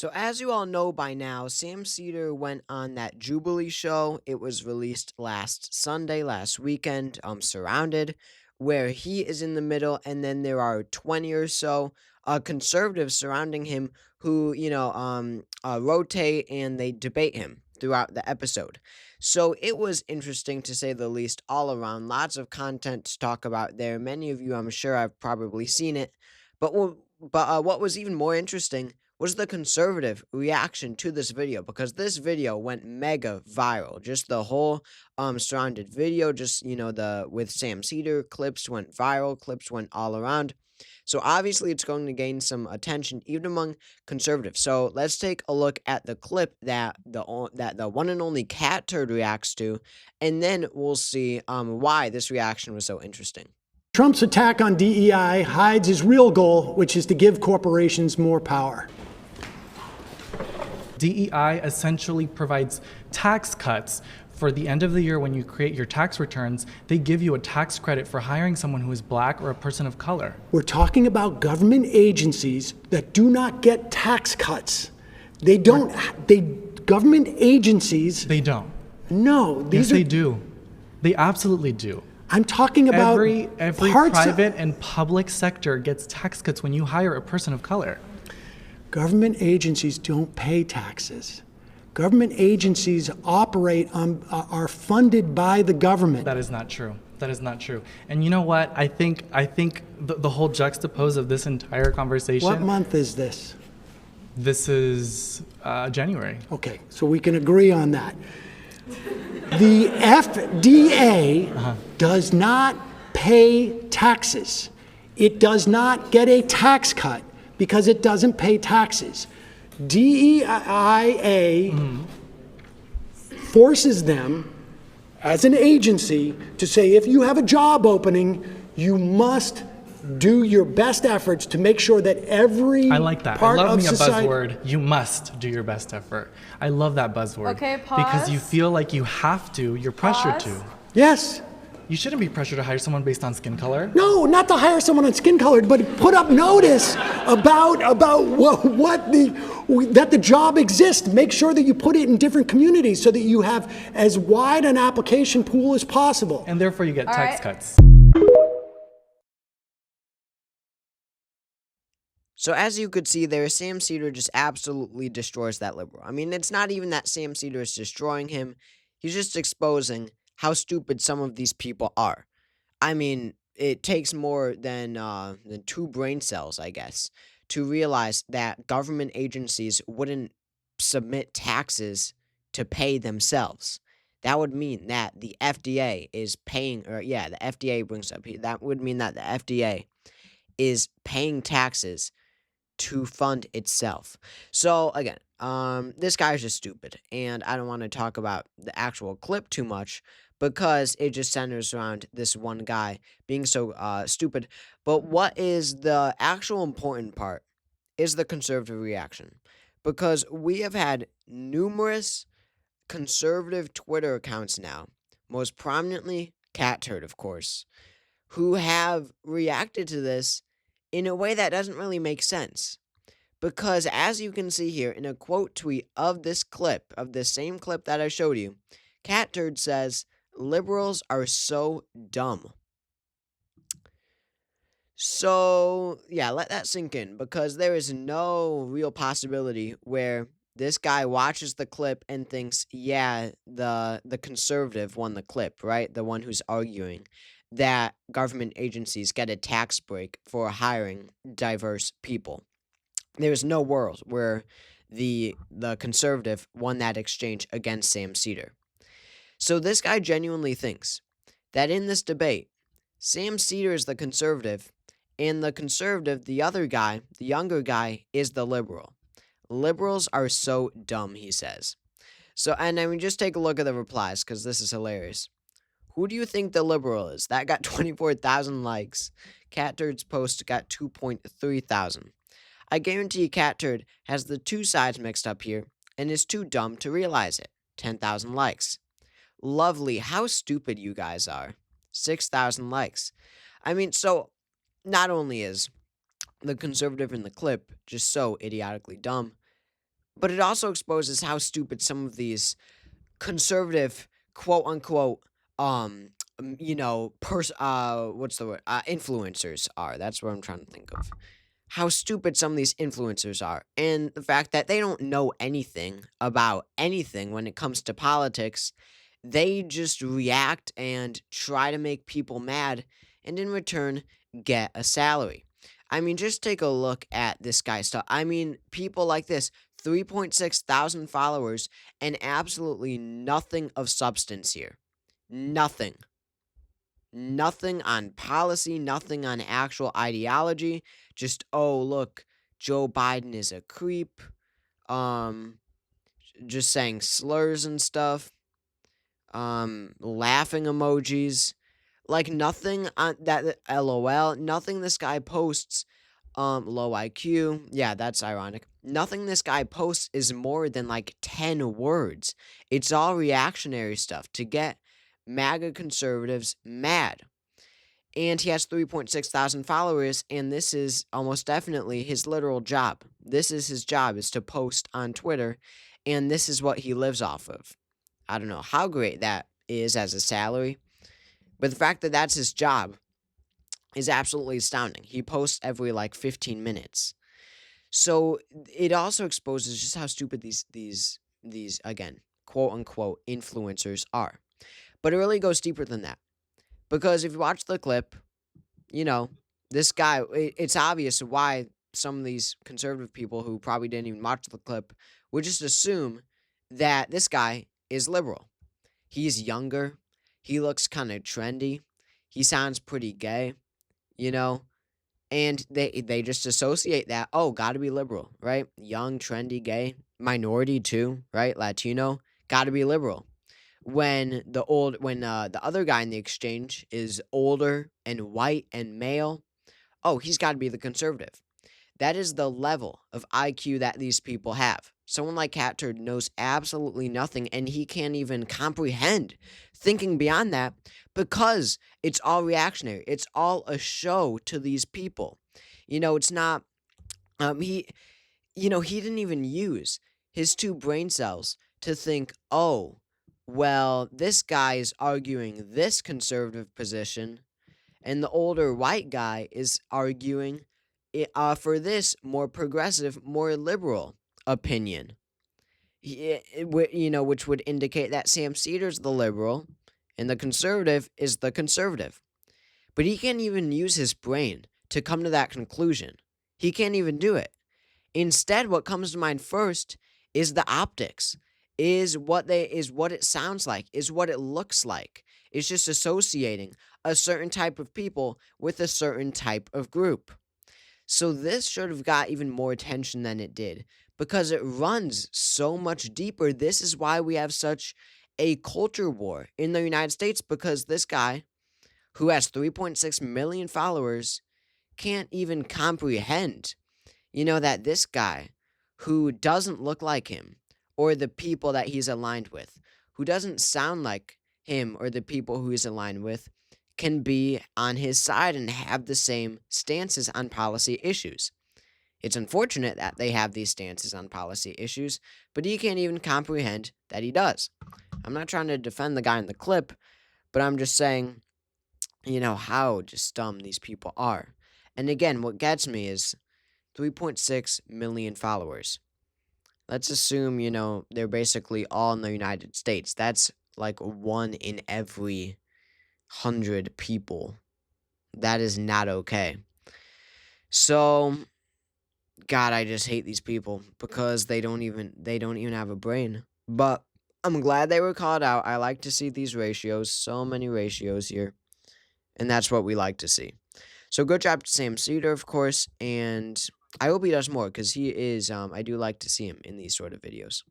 So, as you all know by now, Sam Seder went on that Jubilee show. It was released last Sunday, last weekend, Surrounded, where he is in the middle, and then there are 20 or so conservatives surrounding him who, rotate and they debate him throughout the episode. So, it was interesting to say the least all around. Lots of content to talk about there. Many of you, I'm sure, have probably seen it. What was even more interesting was the conservative reaction to this video, because this video went mega viral. Just the whole surrounded video, just the with Sam Seder clips went viral, clips went all around. So obviously it's going to gain some attention even among conservatives. So let's take a look at the clip that the one and only Cat Turd reacts to, and then we'll see why this reaction was so interesting. Trump's attack on DEI hides his real goal, which is to give corporations more power. DEI essentially provides tax cuts for the end of the year. When you create your tax returns, they give you a tax credit for hiring someone who is black or a person of color. We're talking about government agencies that do not get tax cuts. They don't. Government agencies. They don't. No, they do. They absolutely do. I'm talking about every private and public sector gets tax cuts when you hire a person of color. Government agencies don't pay taxes. Government agencies are funded by the government. That is not true. That is not true. And you know what? I think the whole juxtapose of this entire conversation. What month is this? This is January. Okay, so we can agree on that. The FDA does not pay taxes. It does not get a tax cut because it doesn't pay taxes. DEIA forces them as an agency to say, if you have a job opening, you must do your best efforts to make sure that every I like that. part I love of me society. A buzzword. You must do your best effort. I love that buzzword. Okay, pause. Because you feel like you have to. You're pressured to. Yes. You shouldn't be pressured to hire someone based on skin color. No, not to hire someone on skin color, but put up notice about that the job exists. Make sure that you put it in different communities so that you have as wide an application pool as possible. And therefore you get tax cuts. So as you could see there, Sam Seder just absolutely destroys that liberal. I mean, it's not even that Sam Seder is destroying him. He's just exposing how stupid some of these people are. I mean, it takes more than 2 brain cells, I guess, to realize that government agencies wouldn't submit taxes to pay themselves. That would mean that the FDA is paying, the FDA brings up here. That would mean that the FDA is paying taxes to fund itself. So again, this guy is just stupid, and I don't want to talk about the actual clip too much because it just centers around this one guy being so stupid. But what is the actual important part is the conservative reaction, because we have had numerous conservative Twitter accounts now, most prominently Cat Turd, of course, who have reacted to this in a way that doesn't really make sense. Because as you can see here in a quote tweet of this clip, of the same clip that I showed you, Cat Turd says, "Liberals are so dumb." So, yeah, let that sink in, because there is no real possibility where this guy watches the clip and thinks, yeah, the conservative won the clip, right? The one who's arguing that government agencies get a tax break for hiring diverse people. There's no world where the conservative won that exchange against Sam Seder. So this guy genuinely thinks that in this debate, Sam Seder is the conservative, and the conservative, the other guy, the younger guy, is the liberal. Liberals are so dumb, he says. So, and I mean, just take a look at the replies, because this is hilarious. Who do you think the liberal is? That got 24,000 likes. Cat Turd's post got 2.3 thousand. I guarantee Cat Turd has the two sides mixed up here and is too dumb to realize it. 10,000 likes. Lovely, how stupid you guys are. 6,000 likes. I mean, so not only is the conservative in the clip just so idiotically dumb, But it also exposes how stupid some of these conservative, quote unquote, what's the word? Influencers are. That's what I'm trying to think of. How stupid some of these influencers are, and the fact that they don't know anything about anything when it comes to politics. They just react and try to make people mad, and in return, get a salary. I mean, just take a look at this guy's stuff. I mean, people like this, 3.6 thousand followers, and absolutely nothing of substance here. Nothing. Nothing on policy, nothing on actual ideology. Just, oh, look, Joe Biden is a creep. Um, just saying slurs and stuff. Laughing emojis. Like nothing on that LOL, nothing this guy posts, low IQ. Yeah, that's ironic. Nothing this guy posts is more than like 10 words. It's all reactionary stuff to get MAGA conservatives mad. And he has 3.6 thousand followers, and this is almost definitely his literal job. This is his job, is to post on Twitter, and this is what he lives off of. I don't know how great that is as a salary, but the fact that that's his job is absolutely astounding. He posts every like 15 minutes. So it also exposes just how stupid these again, quote unquote influencers are. But it really goes deeper than that. Because if you watch the clip, this guy, it's obvious why some of these conservative people who probably didn't even watch the clip would just assume that this guy is liberal. He's younger. He looks kind of trendy. He sounds pretty gay, and they just associate that, oh, gotta be liberal, right? Young, trendy, gay, minority too, right? Latino, gotta be liberal. When the other guy in the exchange is older and white and male, oh, he's got to be the conservative. That is the level of IQ that these people have. Someone like Cat Turd knows absolutely nothing, and he can't even comprehend thinking beyond that because it's all reactionary. It's all a show to these people. It's not. He didn't even use his two brain cells to think, oh, well, this guy is arguing this conservative position, and the older white guy is arguing for this more progressive, more liberal opinion. Which would indicate that Sam Seder's the liberal, and the conservative is the conservative. But he can't even use his brain to come to that conclusion. He can't even do it. Instead, what comes to mind first is the optics. Is what it sounds like, is what it looks like. It's just associating a certain type of people with a certain type of group. So this should have got even more attention than it did because it runs so much deeper. This is why we have such a culture war in the United States, because this guy who has 3.6 million followers can't even comprehend, that this guy who doesn't look like him, or the people that he's aligned with, who doesn't sound like him or the people who he's aligned with, can be on his side and have the same stances on policy issues. It's unfortunate that they have these stances on policy issues, but he can't even comprehend that he does. I'm not trying to defend the guy in the clip, but I'm just saying, how just dumb these people are. And again, what gets me is 3.6 million followers. Let's assume, they're basically all in the United States. That's like 1 in every 100 people. That is not okay. So, God, I just hate these people because they don't even have a brain. But I'm glad they were called out. I like to see these ratios. So many ratios here. And that's what we like to see. So good job to Sam Seder, of course, and I hope he does more because he is, I do like to see him in these sort of videos.